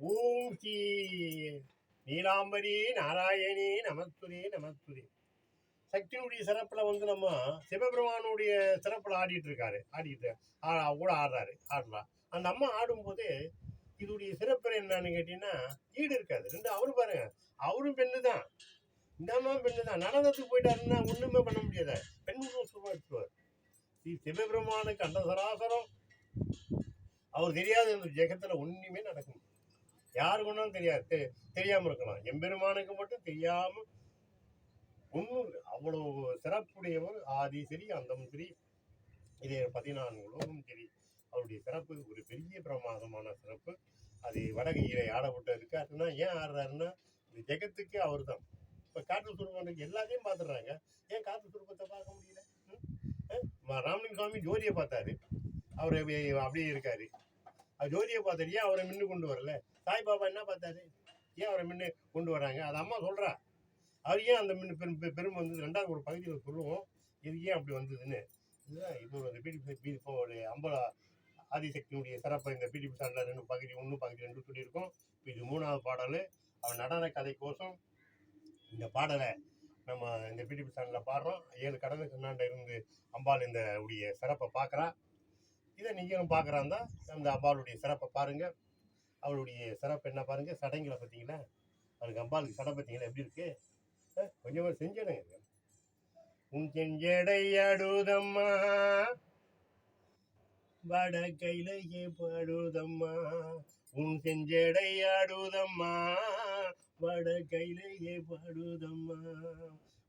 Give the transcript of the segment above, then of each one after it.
ஓம் ஸ்ரீ நீலாம்பரி நாராயணி நமஸ்துரே நமஸ்துரே. சக்தியினுடைய சிறப்புல நம்ம சிவபெருமானுடைய சிறப்புல ஆடிட்டு கூட ஆடுறா. அந்த அம்மா ஆடும்போது இதோடைய சிறப்பு என்னன்னு கேட்டீங்கன்னா ஈடு இருக்காது. ரெண்டு அவரு பாருங்க, அவரும் பெண்ணு தான், இந்த அம்மா பெண்ணு தான். நடனத்துக்கு போயிட்டாருன்னா ஒண்ணுமே பண்ண முடியாத, பெண்களும் சும்மா எடுத்துருவார். சிவபெருமானுக்கு அந்த சராசரம் அவர் தெரியாத இந்த ஜெகத்துல ஒண்ணுமே நடக்கும். யாருக்கு ஒன்றும் தெரியாது, தெரியாம இருக்கலாம். எம்பெருமானுக்கு மட்டும் தெரியாம ஒன்றும் அவ்வளவு சிறப்புடையவர். ஆதி சரி அந்தம் சரி, இதே 14 உலகம் சரி, அவருடைய சிறப்பு ஒரு பெரிய பிரமாதமான சிறப்பு. அது வடகையில ஆடப்பட்டு இருக்காருன்னா ஏன் ஆடுறாருன்னா இந்த ஜெகத்துக்கு அவர் தான். இப்போ காற்று சுரூபம் எல்லாத்தையும் பார்த்துடுறாங்க, ஏன் காற்று சுரூபத்தை பார்க்க முடியல? ராமலிங்க சுவாமி ஜோதியை பார்த்தாரு, அவர் அப்படியே இருக்காரு. ஜோதியை பார்த்தாரு, ஏன் அவரை மின்னு கொண்டு வரல? சாய்பாபா என்ன பார்த்தாரு, ஏன் அவரை மின்னு கொண்டு வராங்க? அது அம்மா சொல்றா. அவர் ஏன் அந்த மின்னு பெருமை வந்தது? ரெண்டாவது ஒரு பகுதியில் சொல்லுவோம் இது ஏன் அப்படி வந்ததுன்னு. இதுதான் இப்போ அந்த பிடிபி இப்போ ஒரு ஆதிசக்தியினுடைய சிறப்பை இந்த பிடிபி சாண்டில் 2 பகுதி 1 பகுதி 2 சொல்லியிருக்கோம். இது 3வது பாடல். அவன் நடன கதை கோஷம். இந்த பாடலை நம்ம இந்த பிடிபி சாண்டில் பாடுறோம். 7 கடலுக்கு அண்ணாண்ட இருந்து அம்பாள் இந்த உடைய சிறப்பை பார்க்குறா. இதை நீங்களும் பார்க்குறாந்தா அந்த அம்பாளுடைய சிறப்பை பாருங்க. அவளுடைய சிறப்பு என்ன பாருங்க. சடைங்களை பார்த்தீங்களா? அவளுக்கு அம்பாளுக்கு சடை பார்த்தீங்களா எப்படி இருக்கு? கொஞ்சம் செஞ்சிடுங்க. உன் செஞ்சடை அடுதம்மா வட கையிலேயே பாடுதம்மா. உன் செஞ்சடை ஆடுதம்மா வட கையிலேயே பாடுதம்மா.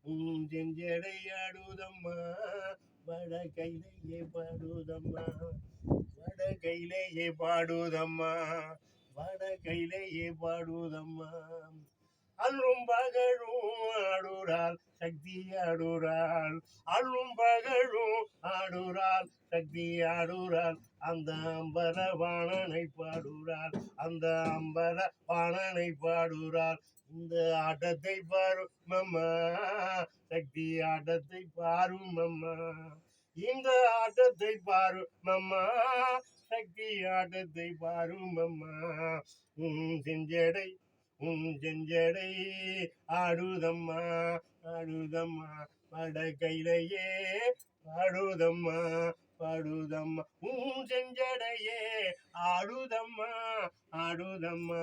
உன் செஞ்சடை ஆடுதம்மா வட கையிலேயே பாடுதம்மா. வட கையிலேயே பாடுதம்மா வட கையிலேயே பாடுதம்மா. அல்லும் பகலும் ஆடுறாள் சக்தி ஆடுறாள். அல்லும் பகலும் ஆடுறாள் சக்தி ஆடுறாள். அந்த அம்பர வாணனை பாடுறாள், அந்த அம்பர வாணனை பாடுறாள். இந்த ஆட்டத்தை பாரும் அம்மா, சக்தி ஆட்டத்தை பாரும் அம்மா. இந்த ஆட்டத்தை பாரும் அம்மா, சக்தி ஆட்டத்தை பாரும் அம்மா. செஞ்சடை செஞ்சடை ஆடுதம்மா ஆடுதம்மா வட கையிலேயே பாடுதம்மா பாடுதம்மா. செஞ்சடையே ஆடுதம்மா ஆடுதம்மா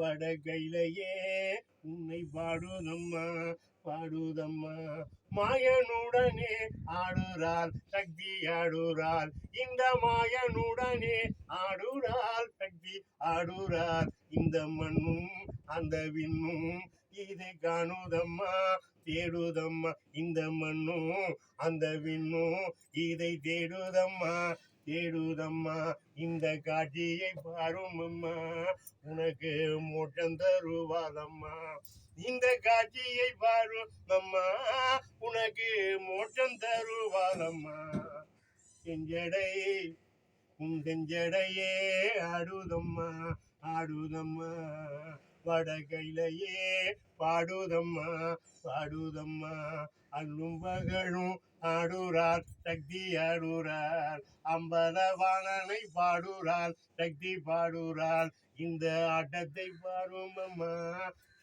வட கையிலேயே உன்னை பாடுதம்மா பாடுதம்மா. மாயனுடனே ஆடுறாள் சக்தி ஆடுறாள். இந்த மாயனுடனே ஆடுறாள் சக்தி ஆடுறாள். இந்த மண்ணும் அந்த விண்ணும் இதை காணுதம்மா தேடுதம்மா. இந்த மண்ணும் அந்த விண்ணும் இதை தேடுதம்மா தேடுதம்மா. இந்த காட்சியை பாரும் அம்மா, உனக்கு மோட்சம் தருவாதம்மா. இந்த காட்சியை பாரும் அம்மா, உனக்கு மோட்சம் தருவாதம்மா. செஞ்சடை செஞ்சடையே ஆடுதம்மா ஆடுதம்மா வட கையிலேயே பாடுதம்மா பாடுதம்மா. அல்லும் பகலும் ஆடுறாள் சக்தி ஆடுறாள். அம்பலவாணனை பாடுறாள் சக்தி பாடுறாள். இந்த ஆட்டத்தை பாரும் அம்மா,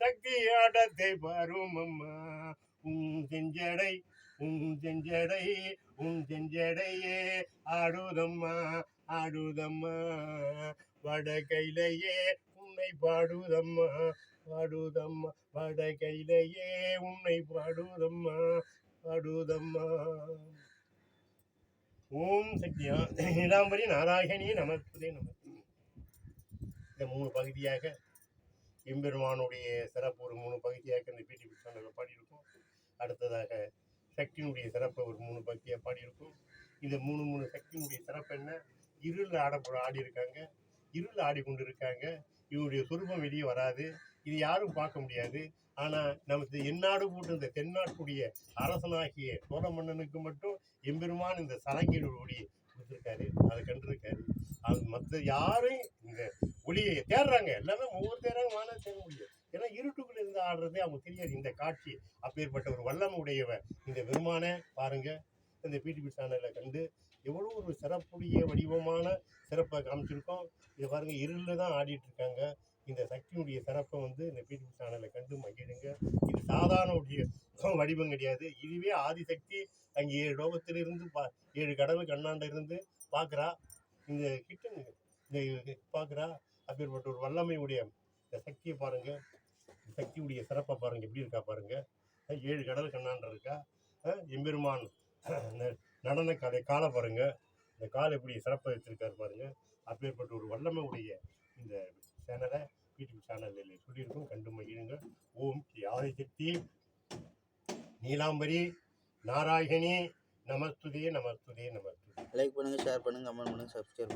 சக்தி ஆட்டத்தை பாரும் அம்மா. செஞ்சடை செஞ்சடை செஞ்சடையே ஆடுதம்மா ஆடுதம்மா வட கையிலேயே உன்னை பாடுதம்மா பாடுதம்மா. வட கையிலேயே உன்னை பாடுதம்மா பாடுதம்மா. ஓம் சக்தியா நீலாம்பரி நாராயணி நமஸ்தே நமஸ்தே. இந்த 3 பகுதியாக எம்பெருமானுடைய சிறப்பு ஒரு 3 பகுதியாக இந்த பிடிபி சாண்டில் பாடியிருக்கோம். அடுத்ததாக சக்தியினுடைய சிறப்பை ஒரு 3 பகுதியாக பாடியிருக்கும். இந்த 3 சக்தியினுடைய சிறப்பு என்ன? இருளில் ஆடி இருக்காங்க, இருள் ஆடிக்கொண்டு இருக்காங்க. இவருடைய சுரூபம் வெளியே வராது, இது யாரும் பார்க்க முடியாது. ஆனால் நமக்கு எந்நாடு போட்டு இந்த தென்னாட்டுடைய அரசனாகிய சோழ மன்னனுக்கு மட்டும் எம்பெருமான் இந்த சரங்கியல் ஒளியை கொடுத்துருக்காரு, அதை கண்டிருக்காரு. அது மற்ற யாரும் இந்த ஒளியை தேடுறாங்க, எல்லாமே ஒவ்வொரு தேடுறாங்க, வான தேட முடியும். ஏன்னா இருட்டுக்குள்ள இருந்து ஆடுறதே அவங்க தெரியாது. இந்த காட்சி அப்பேற்பட்ட ஒரு வல்லமை உடையவன் இந்த பெருமானை பாருங்க. இந்த பிடிபி சேனலை கண்டு எவ்வளோ ஒரு சிறப்புடைய வடிவமான சிறப்பை காமிச்சிருக்கோம். இதை பாருங்க, இருளில் தான் ஆடிட்டு இருக்காங்க. இந்த சக்தியினுடைய சிறப்பை வந்து இந்த பிடிவி சேனலை கண்டு மகிழுங்க. இது சாதாரண உடைய வடிவம் கிடையாது. இதுவே ஆதிசக்தி அங்கே 7 லோகத்திலிருந்து 7 கடவுள் கண்ணாண்ட இருந்து பார்க்குறா. இந்த கிட்ட இந்த பார்க்குறா. அப்பேற்பட்ட ஒரு வல்லமையுடைய இந்த சக்தியை பாருங்க. சக்தியுடைய சிறப்பை பாருங்க, எப்படி இருக்கா பாருங்க. 7 கடல் கண்ணாண்ட இருக்கா. எம்பெருமான் நடன காலை பாருங்க. இந்த கால் எப்படி சிறப்பை வச்சிருக்காரு பாருங்க. அப்பேற்பட்ட ஒரு வல்லமை உடைய இந்த சேனலை யூடியூப் சேனலில் சொல்லியிருக்கோம், கண்டு மகிழுங்க. ஓம் ஸ்ரீ ஆதிசக்தி நீலாம்பரி நாராயணி நமஸ்துதே நமஸ்துதே நமஸ்துதே. லைக் பண்ணுங்க, ஷேர் பண்ணுங்க, கமெண்ட் பண்ணுங்க, சப்ஸ்கிரைப் பண்ணுங்க.